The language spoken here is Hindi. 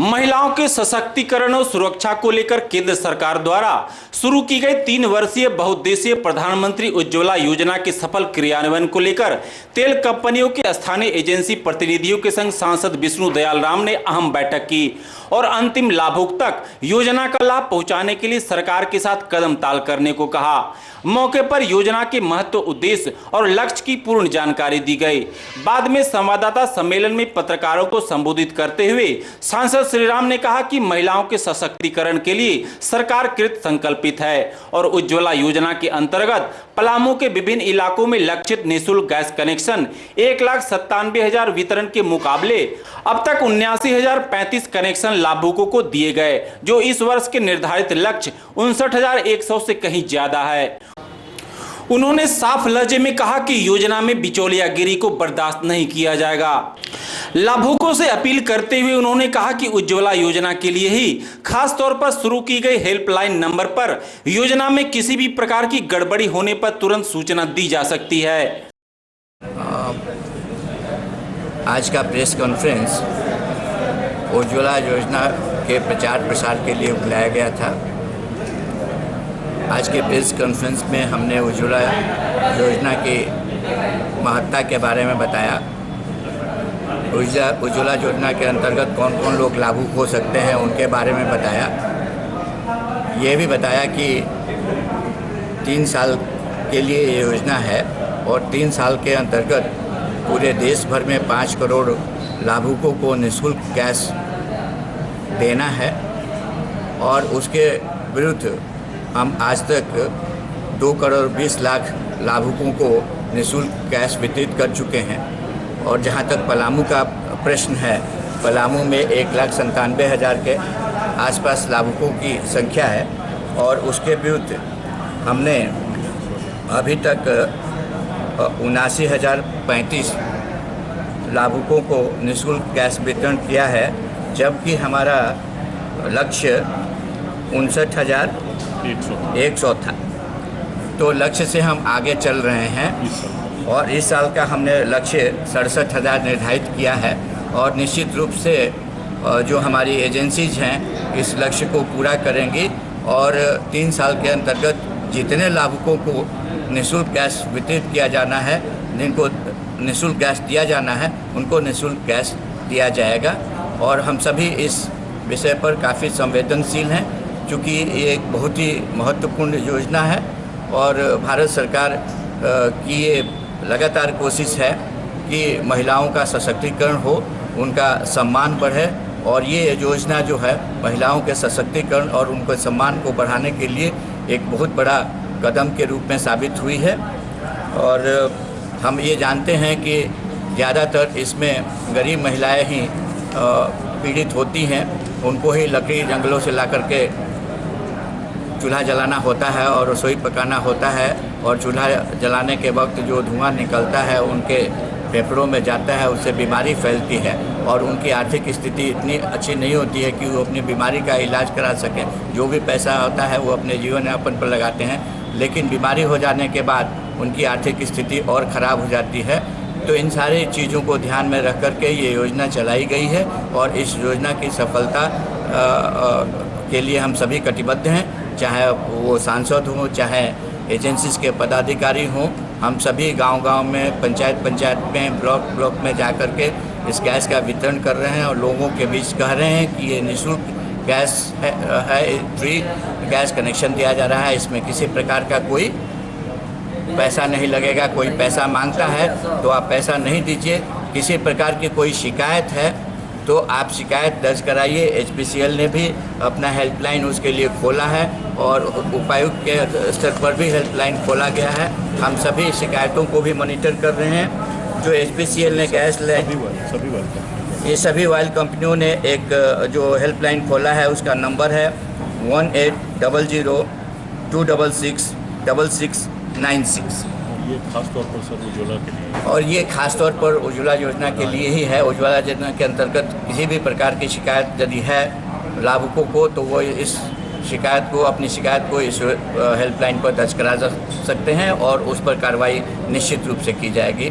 महिलाओं के सशक्तिकरण और सुरक्षा को लेकर केंद्र सरकार द्वारा शुरू की गई 3 वर्षीय बहुउद्देशीय प्रधानमंत्री उज्ज्वला योजना के सफल क्रियान्वयन को लेकर तेल कंपनियों के स्थानीय एजेंसी प्रतिनिधियों के संग सांसद विष्णु दयाल राम ने अहम बैठक की और अंतिम लाभुक तक योजना का लाभ पहुंचाने के लिए सरकार के साथ कदम ताल करने को कहा। मौके पर योजना के महत्व, उद्देश्य और लक्ष्य की पूर्ण जानकारी दी गई। बाद में संवाददाता सम्मेलन में पत्रकारों को संबोधित करते हुए सांसद श्री राम ने कहा कि महिलाओं के सशक्तिकरण के लिए सरकार कृत संकल्पित है और उज्ज्वला योजना के अंतर्गत पलामू के विभिन्न इलाकों में लक्षित निःशुल्क गैस कनेक्शन 1,97,000 वितरण के मुकाबले अब तक 79,035 कनेक्शन लाभुकों को दिए गए, जो इस वर्ष के निर्धारित लक्ष्य 59,100 से कहीं ज्यादा है। उन्होंने साफ लहजे में कहा कि योजना में बिचौलियागिरी को बर्दाश्त नहीं किया जाएगा। लाभुकों से अपील करते हुए उन्होंने कहा कि उज्ज्वला योजना के लिए ही खास तौर पर शुरू की गई हेल्पलाइन नंबर पर योजना में किसी भी प्रकार की गड़बड़ी होने पर तुरंत सूचना दी जा सकती है। आज का प्रेस कॉन्फ्रेंस उज्ज्वला योजना के प्रचार प्रसार के लिए बुलाया गया था। आज के प्रेस कॉन्फ्रेंस में हमने उज्ज्वला योजना की महत्ता के बारे में बताया। उज्ज्वला योजना के अंतर्गत कौन कौन लोग लाभुक हो सकते हैं उनके बारे में बताया। ये भी बताया कि 3 साल के लिए ये योजना है और 3 साल के अंतर्गत पूरे देश भर में 5 करोड़ लाभुकों को निःशुल्क गैस देना है और उसके विरुद्ध हम आज तक 2 करोड़ 20 लाख लाभुकों को निःशुल्क गैस वितरित कर चुके हैं। और जहां तक पलामू का प्रश्न है, पलामू में 1,97,000 के आसपास लाभुकों की संख्या है और उसके विरुद्ध हमने अभी तक 79,035 लाभुकों को निःशुल्क गैस वितरण किया है, जबकि हमारा लक्ष्य 59,100 था। तो लक्ष्य से हम आगे चल रहे हैं और इस साल का हमने लक्ष्य 67,000 निर्धारित किया है और निश्चित रूप से जो हमारी एजेंसीज हैं इस लक्ष्य को पूरा करेंगी और 3 साल के अंतर्गत जितने लाभुकों को निःशुल्क गैस वितरित किया जाना है, जिनको निःशुल्क गैस दिया जाना है, उनको निःशुल्क गैस दिया जाएगा। और हम सभी इस विषय पर काफ़ी संवेदनशील हैं, क्योंकि ये एक बहुत ही महत्वपूर्ण योजना है और भारत सरकार की ये लगातार कोशिश है कि महिलाओं का सशक्तिकरण हो, उनका सम्मान बढ़े और ये योजना जो है महिलाओं के सशक्तिकरण और उनके सम्मान को बढ़ाने के लिए एक बहुत बड़ा कदम के रूप में साबित हुई है। और हम ये जानते हैं कि ज़्यादातर इसमें गरीब महिलाएं ही पीड़ित होती हैं, उनको ही लकड़ी जंगलों से ला करके चूल्हा जलाना होता है और रसोई पकाना होता है और चूल्हा जलाने के वक्त जो धुआं निकलता है उनके फेफड़ों में जाता है, उससे बीमारी फैलती है और उनकी आर्थिक स्थिति इतनी अच्छी नहीं होती है कि वो अपनी बीमारी का इलाज करा सकें। जो भी पैसा होता है वो अपने जीवन यापन पर लगाते हैं, लेकिन बीमारी हो जाने के बाद उनकी आर्थिक स्थिति और ख़राब हो जाती है। तो इन सारी चीज़ों को ध्यान में रख कर के ये योजना चलाई गई है और इस योजना की सफलता के लिए हम सभी कटिबद्ध हैं, चाहे वो सांसद हों, चाहे एजेंसीज के पदाधिकारी हों। हम सभी गांव-गांव में, पंचायत में, ब्लॉक में जा कर के इस गैस का वितरण कर रहे हैं और लोगों के बीच कह रहे हैं कि ये निःशुल्क गैस है, फ्री गैस कनेक्शन दिया जा रहा है, इसमें किसी प्रकार का कोई पैसा नहीं लगेगा। कोई पैसा मांगता है तो आप पैसा नहीं दीजिए। किसी प्रकार की कोई शिकायत है तो आप शिकायत दर्ज कराइए। HPCL ने भी अपना हेल्पलाइन उसके लिए खोला है और उपायुक्त के स्तर पर भी हेल्पलाइन खोला गया है। हम सभी शिकायतों को भी मॉनिटर कर रहे हैं। जो HPCL ने गैस ये सभी ऑयल कंपनियों ने एक जो हेल्पलाइन खोला है उसका नंबर है 1800-266-6696। ये खास तौर पर सर उज्ज्वला के लिए और ये खास तौर पर उज्ज्वला योजना के लिए ही है। उज्ज्वला योजना के अंतर्गत किसी भी प्रकार की शिकायत यदि है लाभुकों को तो वो इस अपनी शिकायत को इस हेल्पलाइन पर दर्ज करा सकते हैं और उस पर कार्रवाई निश्चित रूप से की जाएगी।